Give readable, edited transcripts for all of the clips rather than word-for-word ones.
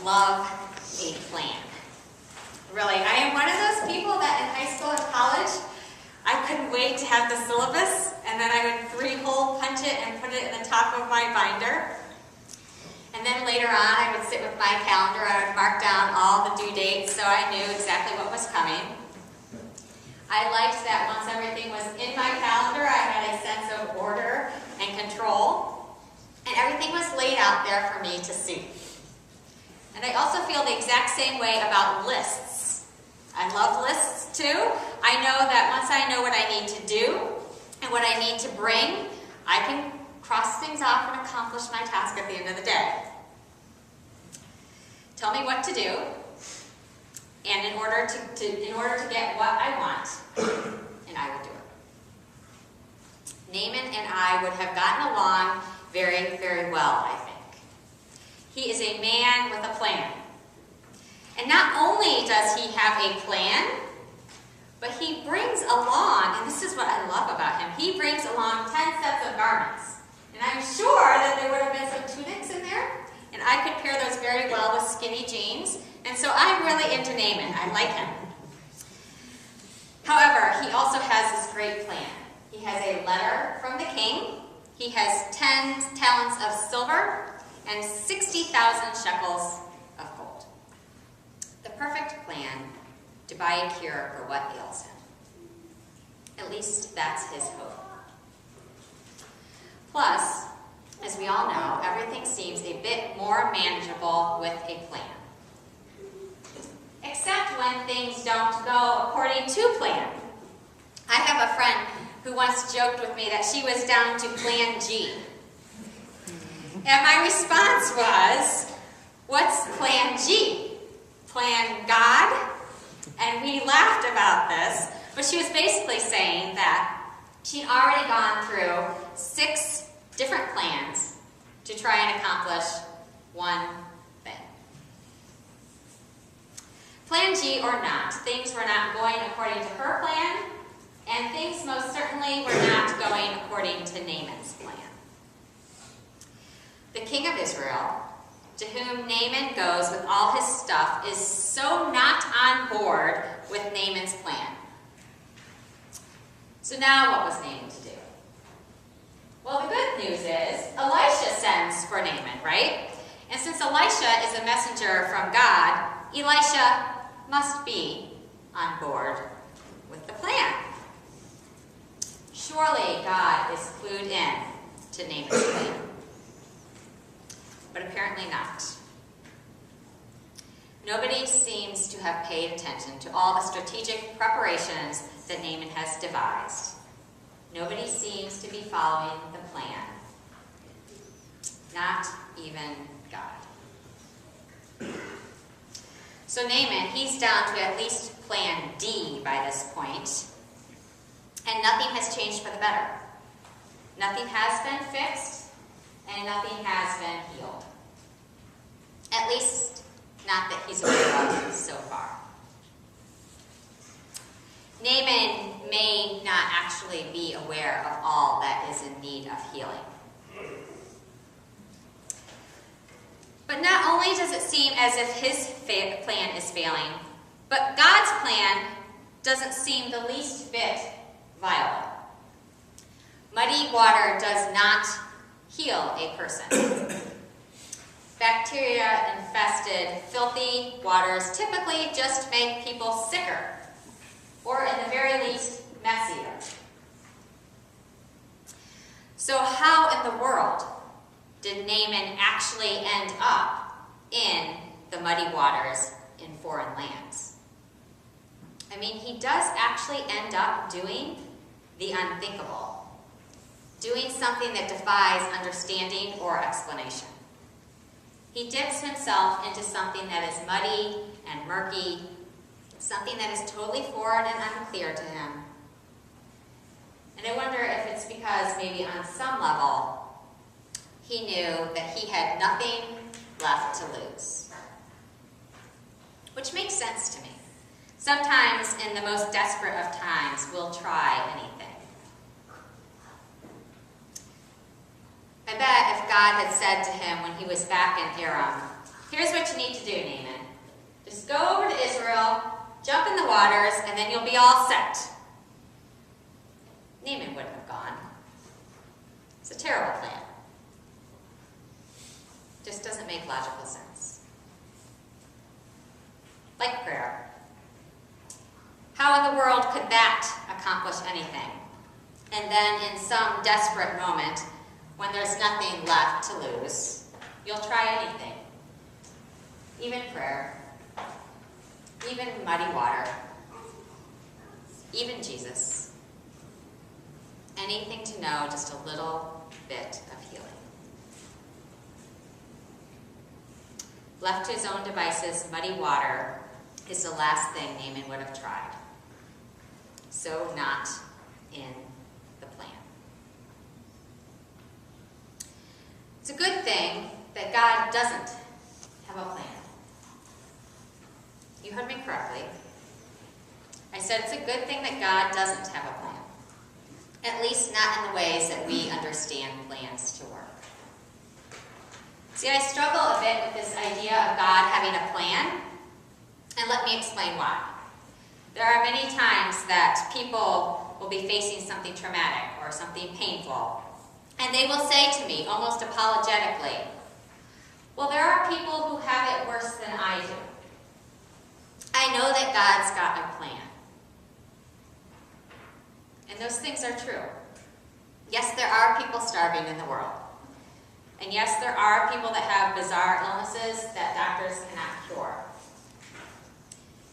love a plan. Really, I am one of those people that in high school and college, I couldn't wait to have the syllabus, and then I would 3-hole punch it and put it in the top of my binder. And then later on, I would sit with my calendar, I would mark down all the due dates so I knew exactly what was coming. I liked that once everything was in my calendar, I had a sense of order and control, and everything was laid out there for me to see. And I also feel the exact same way about lists. I love lists too. I know that once I know what I need to do and what I need to bring, I can cross things off and accomplish my task at the end of the day. Tell me what to do, and in order to get what I want, and I will do it. Naaman and I would have gotten along very, very well, I think. He is a man with a plan. And not only does he have a plan, but he brings along, and this is what I love about him, he brings along 10 sets of garments. And I'm sure that there would have been some tunics in there, and I could pair those very well with skinny jeans. And so I'm really into Naaman. I like him. However, he also has this great plan. He has a letter from the king. He has 10 talents of silver and 60,000 shekels of gold. The perfect plan to buy a cure for what ails him. At least that's his hope. Plus, as we all know, everything seems a bit more manageable with a plan. Except when things don't go according to plan. I have a friend who once joked with me that she was down to plan G. And my response was, what's plan G? Plan God? And we laughed about this, but she was basically saying that she'd already gone through 6 different plans to try and accomplish one thing. Plan G or not, things were not going according to her plan, and things most certainly were not going according to Naaman's plan. The king of Israel, to whom Naaman goes with all his stuff, is so not on board with Naaman's plan. So now what was Naaman to do? Well, the good news is Elisha sends for Naaman, right? And since Elisha is a messenger from God, Elisha must be on board with the plan. Surely God is clued in to Naaman's plan. But apparently not. Nobody seems to have paid attention to all the strategic preparations that Naaman has devised. Nobody seems to be following the plan. Not even God. So Naaman, he's down to at least plan D by this point, and nothing has changed for the better. Nothing has been fixed, and nothing has been healed. At least, not that he's aware of so far. Naaman may not actually be aware of all that is in need of healing. But not only does it seem as if his plan is failing, but God's plan doesn't seem the least bit viable. Muddy water does not heal a person. Bacteria-infested, filthy waters typically just make people sicker, or in the very least, messier. So how in the world did Naaman actually end up in the muddy waters in foreign lands? I mean, he does actually end up doing the unthinkable, doing something that defies understanding or explanation. He dips himself into something that is muddy and murky, something that is totally foreign and unclear to him. And I wonder if it's because maybe on some level, he knew that he had nothing left to lose. Which makes sense to me. Sometimes in the most desperate of times, we'll try anything. I bet if God had said to him when he was back in Aram, here's what you need to do, Naaman. Just go over to Israel, jump in the waters, and then you'll be all set. Naaman wouldn't have gone. It's a terrible plan. Just doesn't make logical sense. Like prayer. How in the world could that accomplish anything? And then in some desperate moment, when there's nothing left to lose, you'll try anything. Even prayer. Even muddy water. Even Jesus. Anything to know just a little bit of healing. Left to his own devices, muddy water is the last thing Naaman would have tried. So not in the plan. It's a good thing that God doesn't have a plan. You heard me correctly. I said it's a good thing that God doesn't have a plan. At least not in the ways that we understand plans to work. See, I struggle a bit with this idea of God having a plan, and let me explain why. There are many times that people will be facing something traumatic or something painful, and they will say to me, almost apologetically, well, there are people who have it worse than I do. I know that God's got a plan. And those things are true. Yes, there are people starving in the world. And yes, there are people that have bizarre illnesses that doctors cannot cure.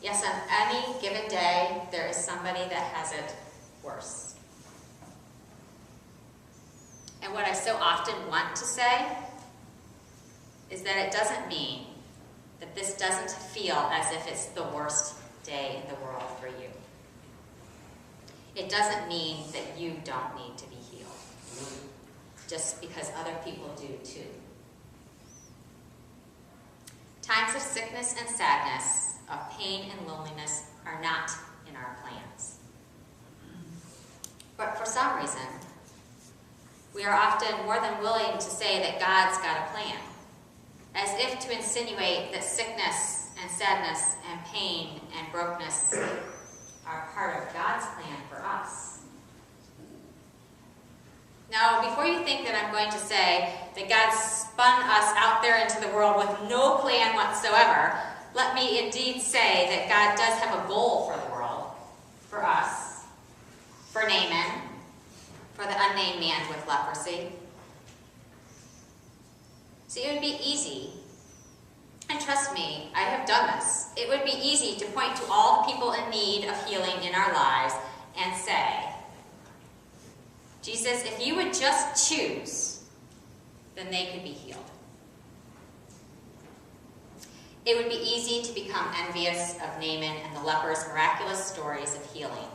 Yes, on any given day, there is somebody that has it worse. And what I so often want to say is that it doesn't mean that this doesn't feel as if it's the worst day in the world for you. It doesn't mean that you don't need to be healed, just because other people do too. Times of sickness and sadness, of pain and loneliness are not in our plans. But for some reason, we are often more than willing to say that God's got a plan, as if to insinuate that sickness and sadness and pain and brokenness are part of God's plan for us. Now, before you think that I'm going to say that God spun us out there into the world with no plan whatsoever, let me indeed say that God does have a goal for the world, for us, for Naaman, for the unnamed man with leprosy. See, it would be easy, and trust me, I have done this. It would be easy to point to all the people in need of healing in our lives and say, Jesus, if you would just choose, then they could be healed. It would be easy to become envious of Naaman and the leper's miraculous stories of healing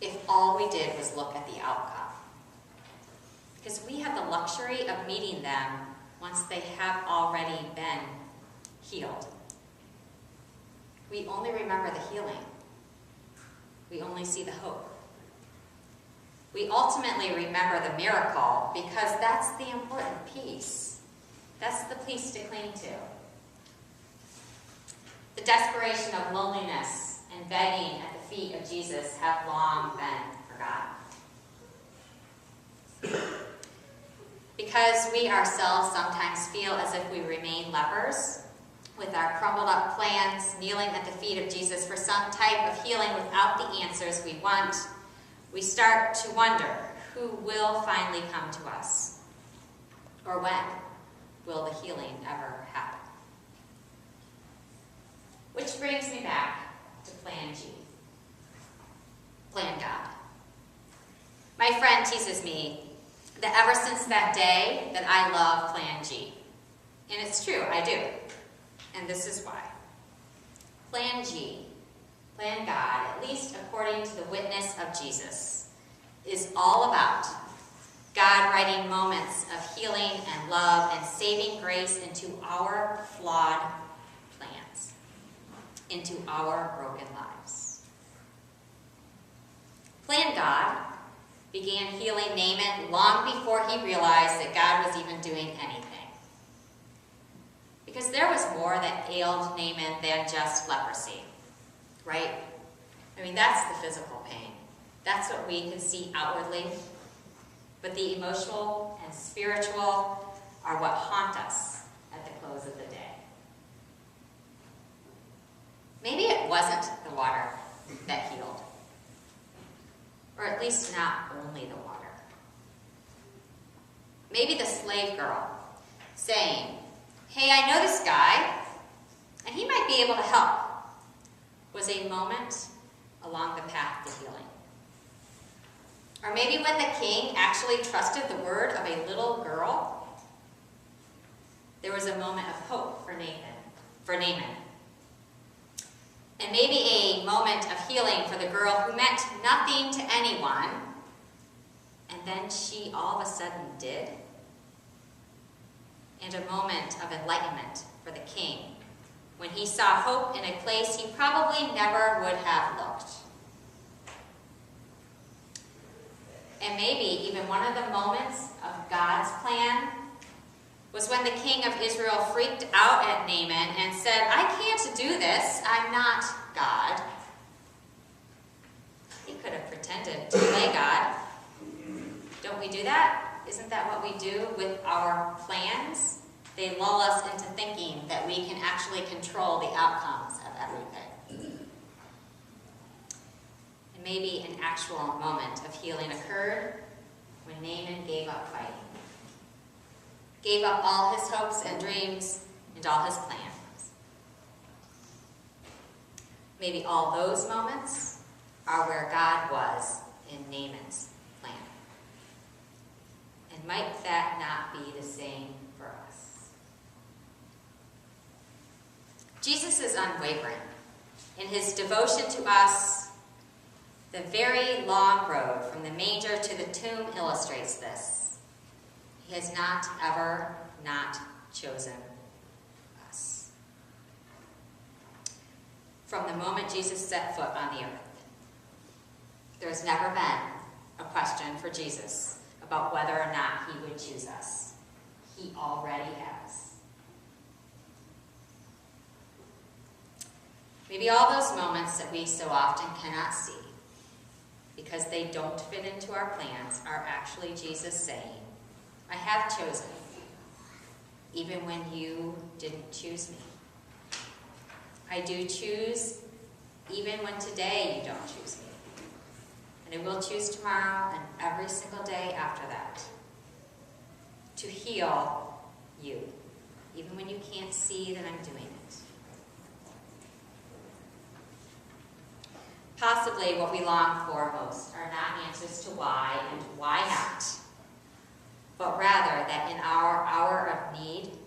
if all we did was look at the outcome. Because we have the luxury of meeting them once they have already been healed. We only remember the healing. We only see the hope. We ultimately remember the miracle because that's the important piece. That's the piece to cling to. The desperation of loneliness and begging at the feet of Jesus have long been forgotten. Because we ourselves sometimes feel as if we remain lepers, with our crumbled up plans, kneeling at the feet of Jesus for some type of healing without the answers we want, we start to wonder who will finally come to us, or when will the healing ever happen? Which brings me back to Plan G. Plan God. My friend teases me that ever since that day that I love Plan G. And it's true, I do. And this is why. Plan G, Plan God, at least according to the witness of Jesus, is all about God writing moments of healing and love and saving grace into our flawed plans, into our broken lives. Plan God began healing Naaman long before he realized that God was even doing anything. Because there was more that ailed Naaman than just leprosy, right? I mean, that's the physical pain. That's what we can see outwardly. But the emotional and spiritual are what haunt us at the close of the day. Maybe it wasn't the water that healed. Or at least not only the water. Maybe the slave girl saying, "Hey, I know this guy, and he might be able to help," was a moment along the path to healing. Or maybe when the king actually trusted the word of a little girl, there was a moment of hope for Naaman. And maybe a moment of healing for the girl who meant nothing to anyone, and then she all of a sudden did. And a moment of enlightenment for the king when he saw hope in a place he probably never would have looked. And maybe even one of the moments of God's plan was when the king of Israel freaked out at Naaman and said, "I can't do this. I'm not God." He could have pretended to play God. Don't we do that? Isn't that what we do with our plans? They lull us into thinking that we can actually control the outcomes of everything. And maybe an actual moment of healing occurred when Naaman gave up fighting. Gave up all his hopes and dreams and all his plans. Maybe all those moments are where God was in Naaman's plan. And might that not be the same for us? Jesus is unwavering. In his devotion to us, the very long road from the manger to the tomb illustrates this. He has not ever not chosen us. From the moment Jesus set foot on the earth, there's never been a question for Jesus about whether or not he would choose us. He already has. Maybe all those moments that we so often cannot see because they don't fit into our plans are actually Jesus saying, "I have chosen you, even when you didn't choose me. I do choose even when today you don't choose me. And I will choose tomorrow and every single day after that to heal you, even when you can't see that I'm doing it." Possibly what we long for most are not answers to why and why not, but rather that in our hour of need,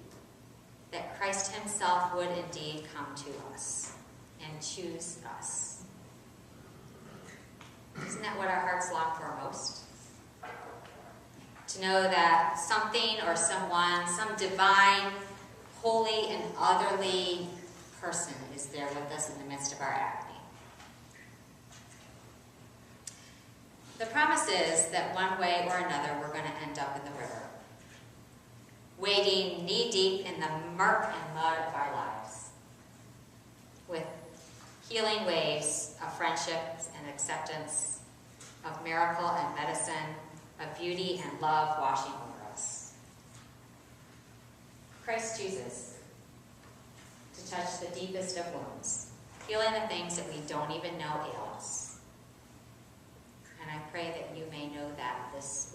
that Christ himself would indeed come to us and choose us. Isn't that what our hearts long for most? To know that something or someone, some divine, holy, and otherly person is there with us in the midst of our agony. The promise is that one way or another we're going to end up in the river, wading knee-deep in the murk and mud of our lives, with healing waves of friendship and acceptance, of miracle and medicine, of beauty and love washing over us. Christ chooses to touch the deepest of wounds, healing the things that we don't even know ail us. And I pray that you may know that this